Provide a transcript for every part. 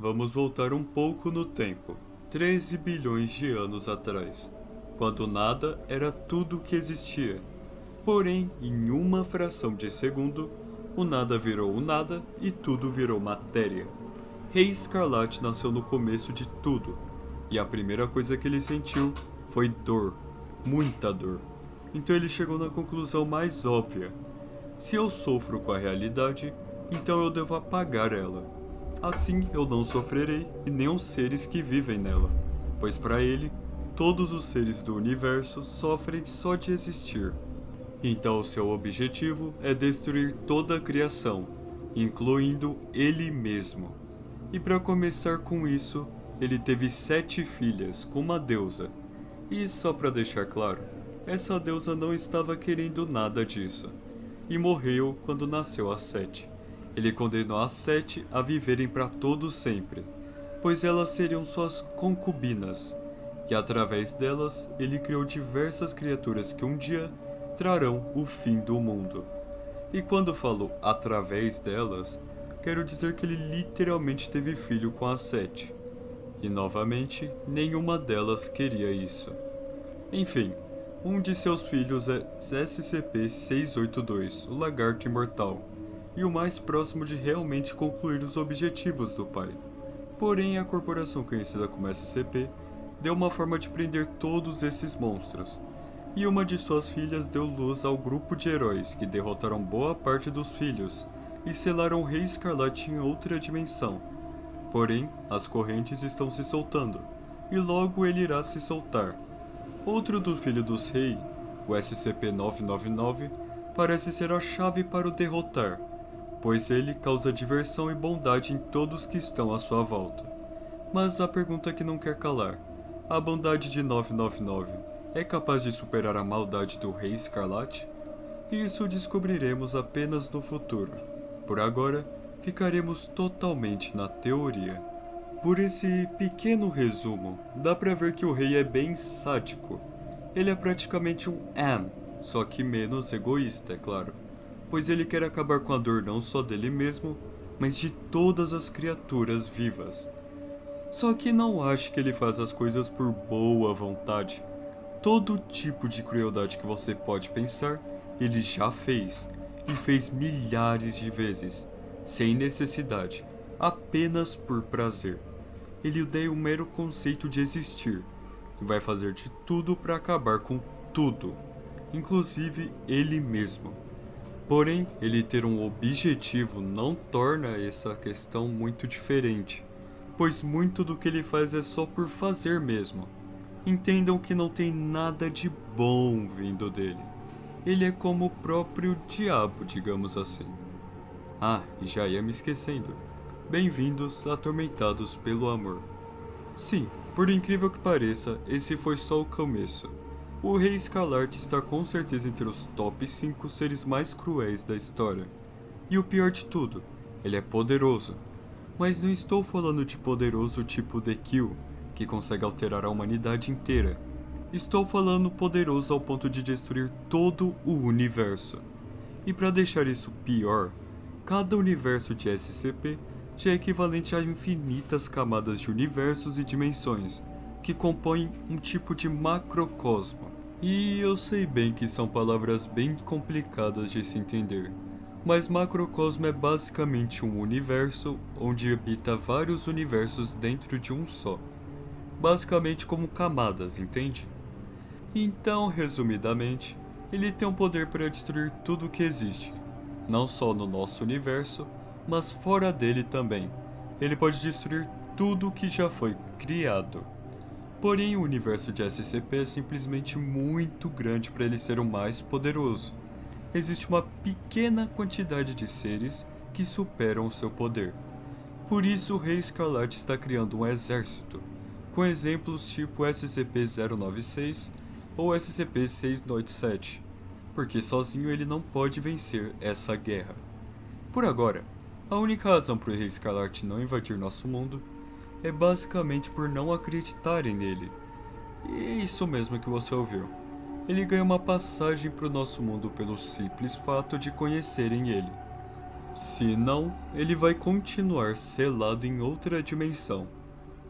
Vamos voltar um pouco no tempo, 13 bilhões de anos atrás, quando nada era tudo o que existia. Porém, em uma fração de segundo, o nada virou o nada e tudo virou matéria. Rei Escarlate nasceu no começo de tudo, e a primeira coisa que ele sentiu foi dor, muita dor. Então ele chegou na conclusão mais óbvia: se eu sofro com a realidade, então eu devo apagar ela. Assim eu não sofrerei e nem os seres que vivem nela, pois para ele, todos os seres do universo sofrem só de existir. Então seu objetivo é destruir toda a criação, incluindo ele mesmo. E para começar com isso, ele teve 7 filhas com uma deusa. E só para deixar claro, essa deusa não estava querendo nada disso. E morreu quando nasceu a 7. Ele condenou as 7 a viverem para todo sempre, pois elas seriam suas concubinas. E através delas, ele criou diversas criaturas que um dia trarão o fim do mundo. E quando falo através delas, quero dizer que ele literalmente teve filho com as 7. E novamente, nenhuma delas queria isso. Enfim, um de seus filhos é SCP-682, o Lagarto Imortal, e o mais próximo de realmente concluir os objetivos do pai. Porém, a corporação conhecida como SCP deu uma forma de prender todos esses monstros, e uma de suas filhas deu luz ao grupo de heróis que derrotaram boa parte dos filhos e selaram o Rei Escarlate em outra dimensão. Porém, as correntes estão se soltando, e logo ele irá se soltar. Outro do filho dos reis, o SCP-999, parece ser a chave para o derrotar, pois ele causa diversão e bondade em todos que estão à sua volta. Mas a pergunta que não quer calar: a bondade de 999 é capaz de superar a maldade do Rei Escarlate? Isso descobriremos apenas no futuro. Por agora, ficaremos totalmente na teoria. Por esse pequeno resumo, dá pra ver que o rei é bem sádico. Ele é praticamente um só que menos egoísta, é claro, pois ele quer acabar com a dor não só dele mesmo, mas de todas as criaturas vivas. Só que não acho que ele faz as coisas por boa vontade. Todo tipo de crueldade que você pode pensar, ele já fez, e fez milhares de vezes, sem necessidade, apenas por prazer. Ele odeia o mero conceito de existir, e vai fazer de tudo para acabar com tudo, inclusive ele mesmo. Porém, ele ter um objetivo não torna essa questão muito diferente, pois muito do que ele faz é só por fazer mesmo. Entendam que não tem nada de bom vindo dele. Ele é como o próprio diabo, digamos assim. Ah, e já ia me esquecendo. Bem-vindos a Atormentados pelo Amor. Sim, por incrível que pareça, esse foi só o começo. O Rei Escarlate está com certeza entre os top 5 seres mais cruéis da história. E o pior de tudo, ele é poderoso. Mas não estou falando de poderoso tipo The Kill, que consegue alterar a humanidade inteira. Estou falando poderoso ao ponto de destruir todo o universo. E para deixar isso pior, cada universo de SCP já é equivalente a infinitas camadas de universos e dimensões, que compõem um tipo de macrocosmo. E eu sei bem que são palavras bem complicadas de se entender, mas macrocosmo é basicamente um universo onde habita vários universos dentro de um só. Basicamente como camadas, entende? Então, resumidamente, ele tem um poder para destruir tudo que existe, não só no nosso universo, mas fora dele também. Ele pode destruir tudo que já foi criado. Porém, o universo de SCP é simplesmente muito grande para ele ser o mais poderoso. Existe uma pequena quantidade de seres que superam o seu poder. Por isso, o Rei Escarlate está criando um exército, com exemplos tipo SCP-096 ou SCP-687, porque sozinho ele não pode vencer essa guerra. Por agora, a única razão para o Rei Escarlate não invadir nosso mundo é basicamente por não acreditarem nele. E isso mesmo que você ouviu. Ele ganha uma passagem para o nosso mundo pelo simples fato de conhecerem ele. Se não, ele vai continuar selado em outra dimensão.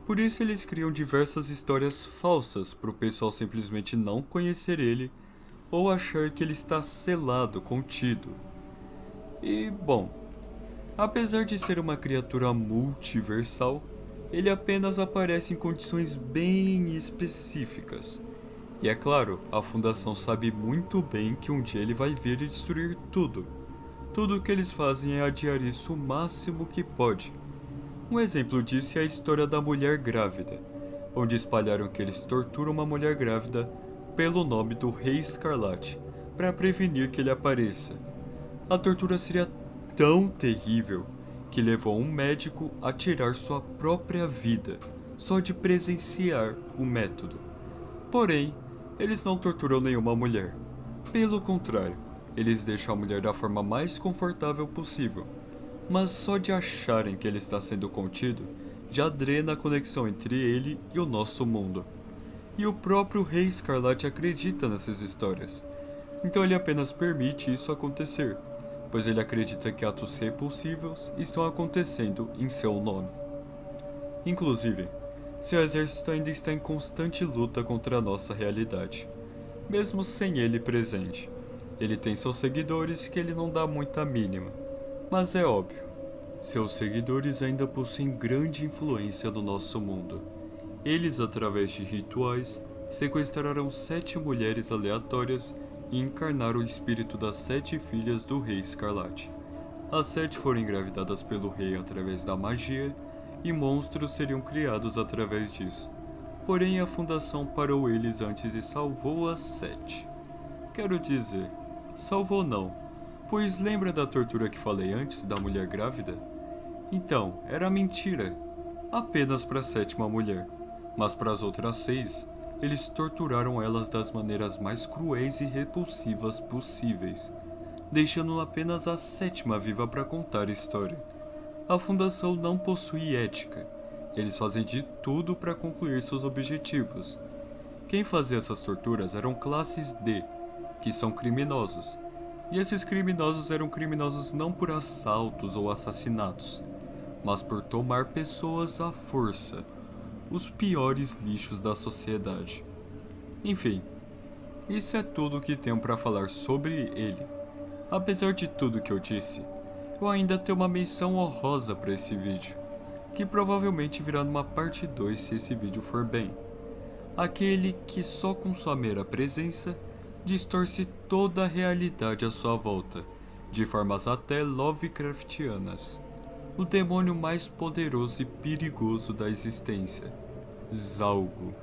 Por isso eles criam diversas histórias falsas para o pessoal simplesmente não conhecer ele ou achar que ele está selado, contido. E, bom, apesar de ser uma criatura multiversal, ele apenas aparece em condições bem específicas. E é claro, a Fundação sabe muito bem que um dia ele vai vir e destruir tudo. Tudo o que eles fazem é adiar isso o máximo que pode. Um exemplo disso é a história da mulher grávida, onde espalharam que eles torturam uma mulher grávida pelo nome do Rei Escarlate, para prevenir que ele apareça. A tortura seria tão terrível que levou um médico a tirar sua própria vida, só de presenciar o método. Porém, eles não torturam nenhuma mulher. Pelo contrário, eles deixam a mulher da forma mais confortável possível. Mas só de acharem que ele está sendo contido, já drena a conexão entre ele e o nosso mundo. E o próprio Rei Escarlate acredita nessas histórias. Então ele apenas permite isso acontecer, pois ele acredita que atos repulsivos estão acontecendo em seu nome. Inclusive, seu exército ainda está em constante luta contra a nossa realidade, mesmo sem ele presente. Ele tem seus seguidores que ele não dá muita mínima, mas é óbvio, seus seguidores ainda possuem grande influência no nosso mundo. Eles, através de rituais, sequestraram 7 mulheres aleatórias e encarnaram o espírito das 7 filhas do Rei Escarlate. As 7 foram engravidadas pelo rei através da magia e monstros seriam criados através disso. Porém, a Fundação parou eles antes e salvou as 7. Quero dizer, salvou não, pois lembra da tortura que falei antes da mulher grávida? Então, era mentira, apenas para a 7ª mulher, mas para as outras 6, eles torturaram elas das maneiras mais cruéis e repulsivas possíveis, deixando apenas a 7ª viva para contar a história. A Fundação não possui ética, eles fazem de tudo para concluir seus objetivos. Quem fazia essas torturas eram classes D, que são criminosos, e esses criminosos eram criminosos não por assaltos ou assassinatos, mas por tomar pessoas à força, os piores lixos da sociedade. Enfim, isso é tudo o que tenho para falar sobre ele. Apesar de tudo que eu disse, eu ainda tenho uma menção honrosa para esse vídeo, que provavelmente virá numa parte 2 se esse vídeo for bem. Aquele que só com sua mera presença distorce toda a realidade à sua volta, de formas até Lovecraftianas. O demônio mais poderoso e perigoso da existência, Zalgo.